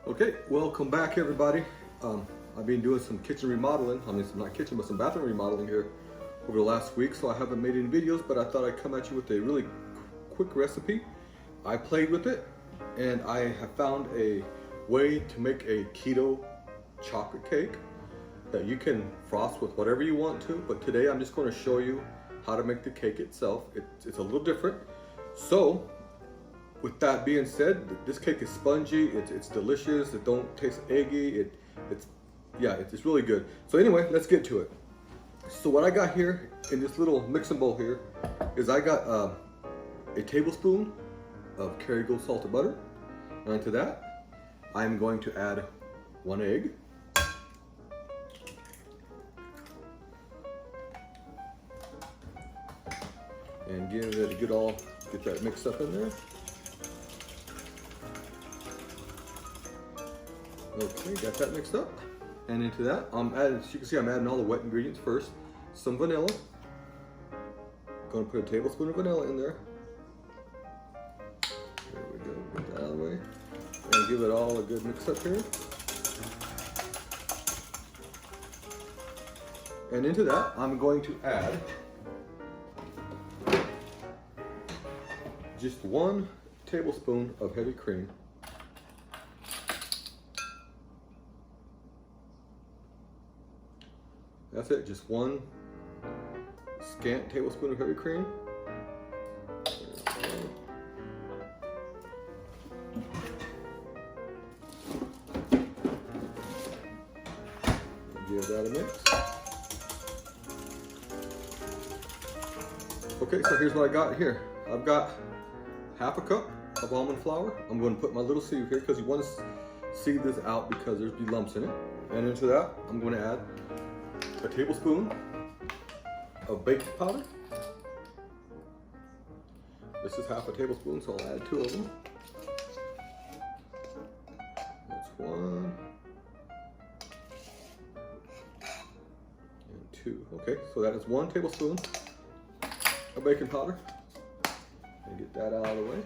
Okay, welcome back everybody. I've been doing some kitchen remodeling. I mean, not kitchen, but some bathroom remodeling here over the last week. So I haven't made any videos, but I thought I'd come at you with a really quick recipe. I played with it and I have found a way to make a keto chocolate cake that you can frost with whatever you want to. But today I'm just going to show you how to make the cake itself. It's a little different. So with that being said, this cake is spongy, it's delicious, it don't taste eggy, it's really good. So anyway, let's get to it. So what I got here in this little mixing bowl here is I got a tablespoon of Kerrygold salted butter. And to that, I'm going to add 1 egg. And give it a good get that mixed up in there. Okay, got that mixed up. And into that, as you can see, I'm adding all the wet ingredients first. Some vanilla. Gonna put a tablespoon of vanilla in there. There we go, get that out of the way. And give it all a good mix up here. And into that, I'm going to add just 1 tablespoon of heavy cream. That's it, just 1 scant tablespoon of heavy cream. Give that a mix. Okay, so here's what I got here. I've got half a cup of almond flour. I'm going to put my little sieve here because you want to sieve this out because there's be lumps in it. And into that, I'm going to add a tablespoon of baking powder. This is half a tablespoon, so I'll add 2 of them. That's 1 and 2. Okay, so that is 1 tablespoon of baking powder. And get that out of the way.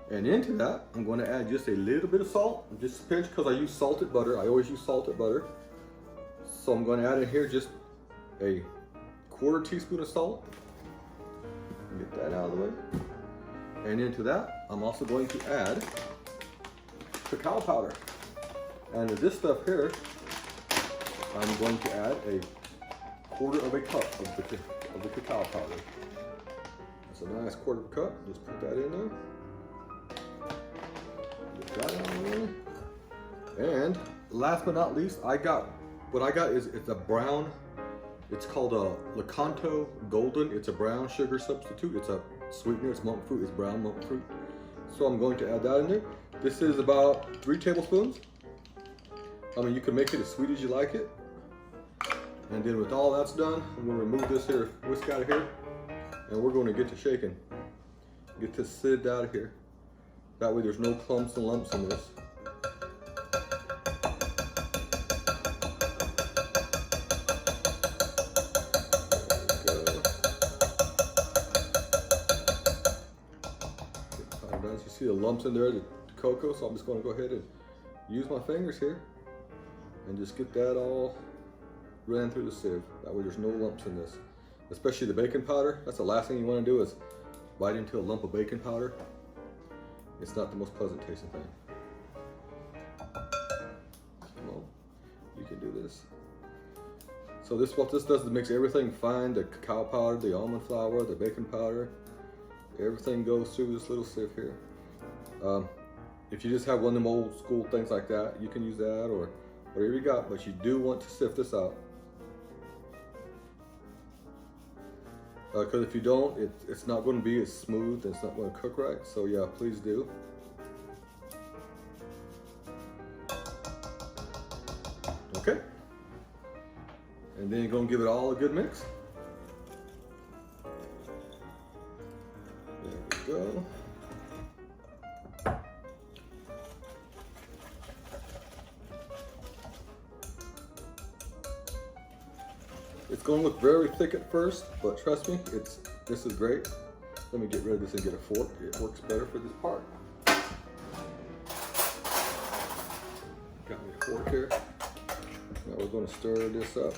And into that, I'm going to add just a little bit of salt, just a pinch, because I use salted butter. I always use salted butter. So I'm going to add in here just a 1/4 teaspoon of salt. Get that out of the way. And into that, I'm also going to add cacao powder. And this stuff here, I'm going to add a 1/4 cup of the cacao powder. That's a nice 1/4 cup. Just put that in there. Get that out of the way. And last but not least, what I got is it's a brown, it's called a Lecanto Golden. It's a brown sugar substitute. It's a sweetener, it's monk fruit, it's brown monk fruit. So I'm going to add that in there. This is about 3 tablespoons. I mean, you can make it as sweet as you like it. And then with all that's done, I'm going to remove this here whisk out of here. And we're going to get to shaking. Get this sieved out of here. That way there's no clumps and lumps in this. You see the lumps in there, the cocoa, so I'm just going to go ahead and use my fingers here and just get that all ran through the sieve. That way there's no lumps in this. Especially the baking powder. That's the last thing you want to do is bite into a lump of baking powder. It's not the most pleasant tasting thing. Come on, you can do this. So what this does is mix everything fine, the cacao powder, the almond flour, the baking powder. Everything goes through this little sieve here. If you just have one of them old school things like that, you can use that or whatever you got, but you do want to sift this out. Because if you don't, it's not going to be as smooth, and it's not going to cook right. So yeah, please do. Okay. And then you're going to give it all a good mix. There we go. It's going to look very thick at first, but trust me, this is great. Let me get rid of this and get a fork. It works better for this part. fork here. Now we're going to stir this up.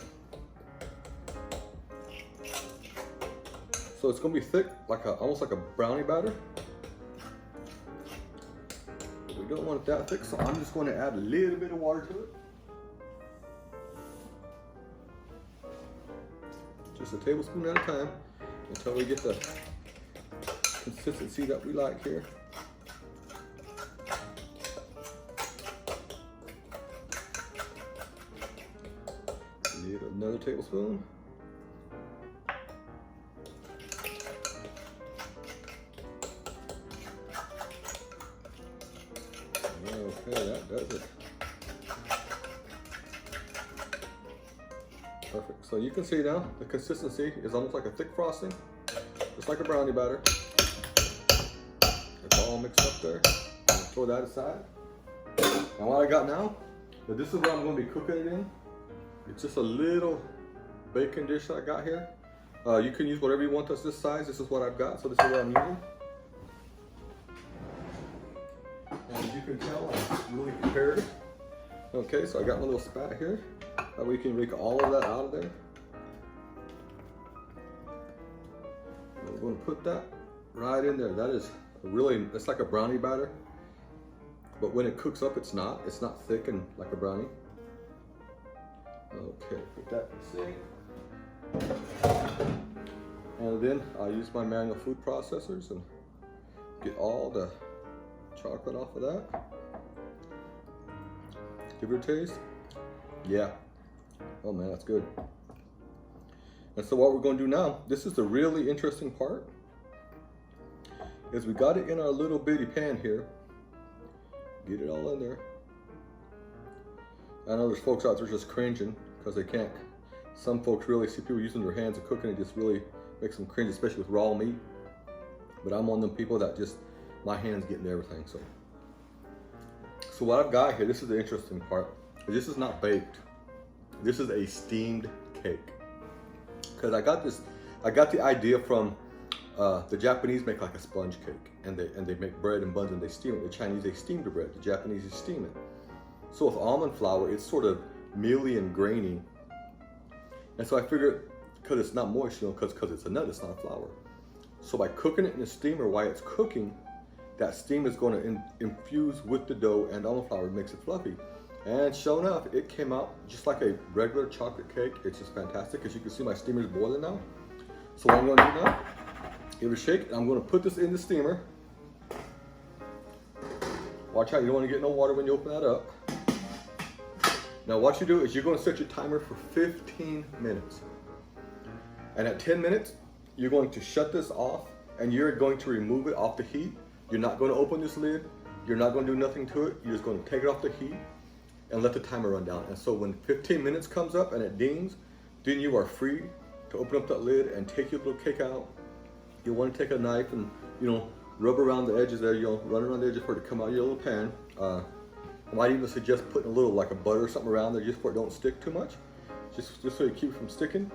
So it's going to be thick, like almost like a brownie batter. But we don't want it that thick, so I'm just going to add a little bit of water to it. Just a tablespoon at a time until we get the consistency that we like here. Need another tablespoon. Okay, that does it. Perfect. So you can see now the consistency is almost like a thick frosting, just like a brownie batter. It's all mixed up there. Throw that aside. And what I got now, this is what I'm going to be cooking it in. It's just a little baking dish that I got here. You can use whatever you want that's this size. This is what I've got, so this is what I'm using. And as you can tell, I'm really prepared. Okay, so I got my little spat here. That way you can make all of that out of there. And we're going to put that right in there. That is really, it's like a brownie batter. But when it cooks up, it's not thick and like a brownie. Okay, put that in the sink. And then I use my manual food processors and get all the chocolate off of that. Give it a taste. Yeah. Oh man, that's good. And so what we're going to do now, this is the really interesting part, is we got it in our little bitty pan here. Get it all in there. I know there's folks out there just cringing because they can't. Some folks really see people using their hands and cooking, it just really makes them cringe, especially with raw meat. But I'm one of them people that just, my hands get into everything. So what I've got here, this is the interesting part. This is not baked. This is a steamed cake. Because I got the idea from the Japanese make like a sponge cake, and they make bread and buns and they steam it. The Chinese, they steam the bread. The Japanese, they steam it. So with almond flour, it's sort of mealy and grainy. And so I figured, because it's not moist, because it's a nut, it's not a flour. So by cooking it in a steamer while it's cooking, that steam is going to infuse with the dough and almond flour, makes it fluffy. And sure enough, it came out just like a regular chocolate cake. It's just fantastic. As you can see, my steamer is boiling now. So what I'm going to do now, give it a shake, and I'm going to put this in the steamer. Watch out, you don't want to get no water when you open that up. Now what you do is you're going to set your timer for 15 minutes. And at 10 minutes, you're going to shut this off and you're going to remove it off the heat. You're not going to open this lid. You're not going to do nothing to it. You're just going to take it off the heat and let the timer run down. And so when 15 minutes comes up and it dings, then you are free to open up that lid and take your little cake out. You want to take a knife and, rub around the edges there, run around the edges for it to come out of your little pan. I might even suggest putting a little like a butter or something around there just so it don't stick too much. Just so you keep it from sticking.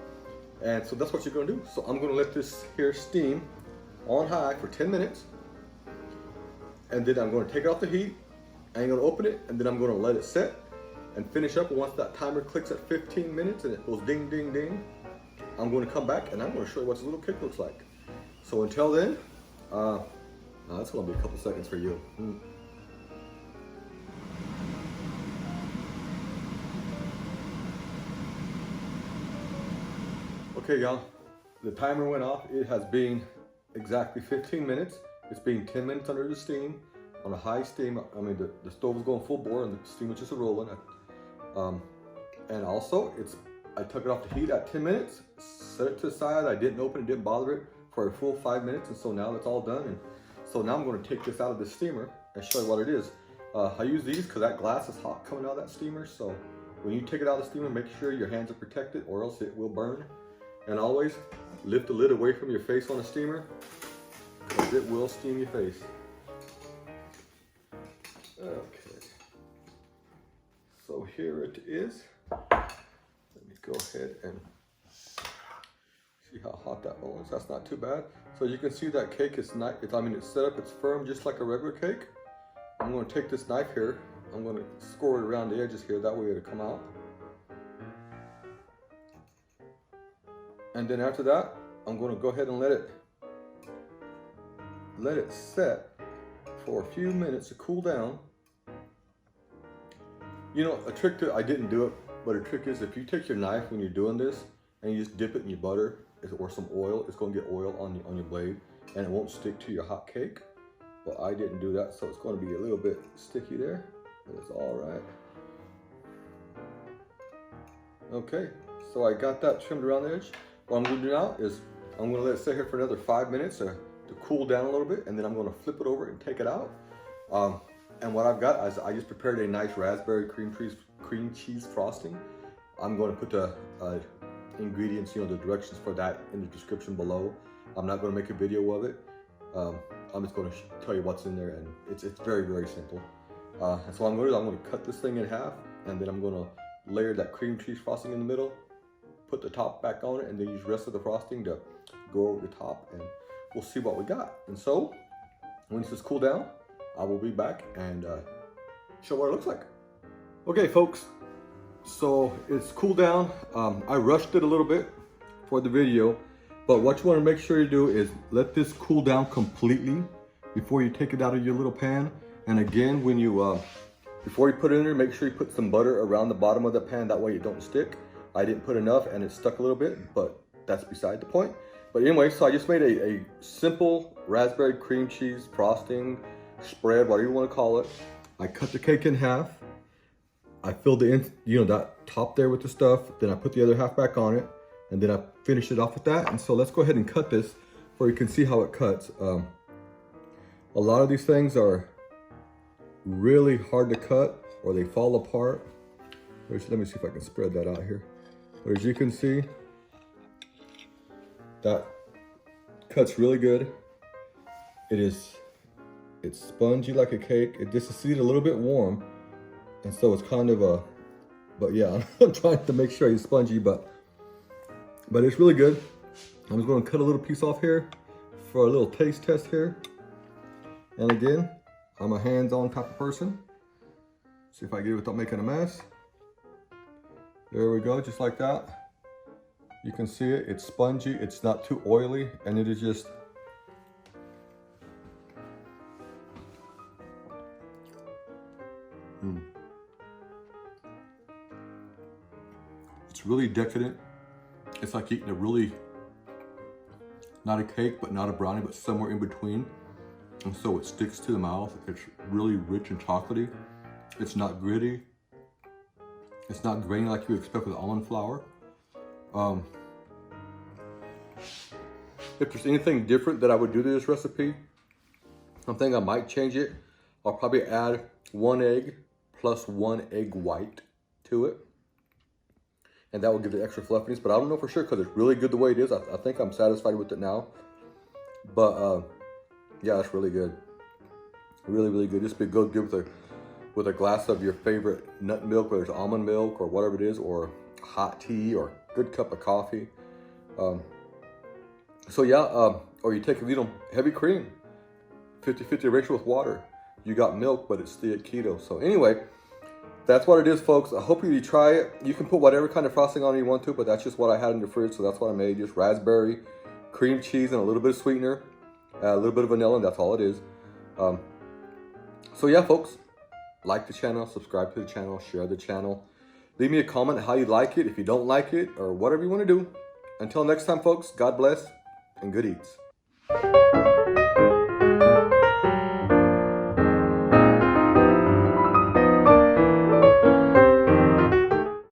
And so that's what you're going to do. So I'm going to let this here steam on high for 10 minutes. And then I'm going to take it off the heat. I'm going to open it and then I'm going to let it set and finish up. And once that timer clicks at 15 minutes and it goes ding, ding, ding, I'm going to come back and I'm going to show you what this little cake looks like. So until then, that's going to be a couple seconds for you. Okay, y'all, the timer went off. It has been exactly 15 minutes. It's been 10 minutes under the steam on a high steam. I mean, the stove is going full bore and the steam is just rolling. And also, I took it off the heat at 10 minutes, set it to the side. I didn't open it, didn't bother it for a full 5 minutes. And so now that's all done. And so now I'm going to take this out of the steamer and show you what it is. I use these because that glass is hot coming out of that steamer. So when you take it out of the steamer, make sure your hands are protected or else it will burn. And always lift the lid away from your face on the steamer because it will steam your face. Okay. So here it is. Let me go ahead and see how hot that one is. That's not too bad. So you can see that cake is nice. It's set up, it's firm just like a regular cake. I'm going to take this knife here I'm gonna score it around the edges here, that way it'll come out. And then after that, I'm gonna go ahead and let it set for a few minutes to cool down. You know, a trick I didn't do it, but a trick is if you take your knife when you're doing this and you just dip it in your butter or some oil, it's gonna get oil on your blade and it won't stick to your hot cake. But I didn't do that, so it's gonna be a little bit sticky there, but it's all right. Okay, so I got that trimmed around the edge. What I'm gonna do now is I'm gonna let it sit here for another 5 minutes to cool down a little bit, and then I'm gonna flip it over and take it out. And what I've got is I just prepared a nice raspberry cream cheese frosting. I'm going to put the ingredients, you know, the directions for that in the description below. I'm not going to make a video of it. I'm just going to tell you what's in there, and it's very, very simple. And so I'm going to cut this thing in half, and then I'm going to layer that cream cheese frosting in the middle, put the top back on it, and then use the rest of the frosting to go over the top, and we'll see what we got. And so when this is cooled down, I will be back and show what it looks like. Okay, folks, so it's cooled down. I rushed it a little bit for the video, but what you want to make sure you do is let this cool down completely before you take it out of your little pan. And again, when you before you put it in there, make sure you put some butter around the bottom of the pan, that way it don't stick. I didn't put enough and it stuck a little bit, but that's beside the point. But anyway, so I just made a simple raspberry cream cheese frosting spread, whatever you want to call it. I cut the cake in half. I filled that top there with the stuff. Then I put the other half back on it, and then I finished it off with that. And so let's go ahead and cut this, where you can see how it cuts. A lot of these things are really hard to cut, or they fall apart. Let me see if I can spread that out here. But as you can see, that cuts really good. It's spongy like a cake. It just is a little bit warm, and so it's kind of but yeah, I'm trying to make sure it's spongy, but it's really good. I'm just going to cut a little piece off here for a little taste test here. And again, I'm a hands-on type of person. See if I get it without making a mess. There we go, just like that. You can see it, it's spongy, it's not too oily, and it is just it's really decadent. It's like eating a really, not a cake, but not a brownie, but somewhere in between. And so it sticks to the mouth. It's really rich and chocolatey. It's not gritty. It's not grainy like you expect with almond flour. If there's anything different that I would do to this recipe, I think I might change it. I'll probably add 1 egg plus 1 egg white to it. And that will give it extra fluffiness, but I don't know for sure because it's really good the way it is. I think I'm satisfied with it now. But yeah, it's really good. Really, really good. This would be good with a glass of your favorite nut milk, whether it's almond milk or whatever it is, or hot tea or good cup of coffee. So yeah, or you take heavy cream, 50-50 ratio with water. You got milk, but it's still keto. So anyway, that's what it is, folks. I hope you try it. You can put whatever kind of frosting on you want to, but that's just what I had in the fridge, so that's what I made. Just raspberry, cream cheese, and a little bit of sweetener, a little bit of vanilla, and that's all it is. So yeah, folks, like the channel, subscribe to the channel, share the channel. Leave me a comment how you like it, if you don't like it, or whatever you want to do. Until next time, folks, God bless and good eats.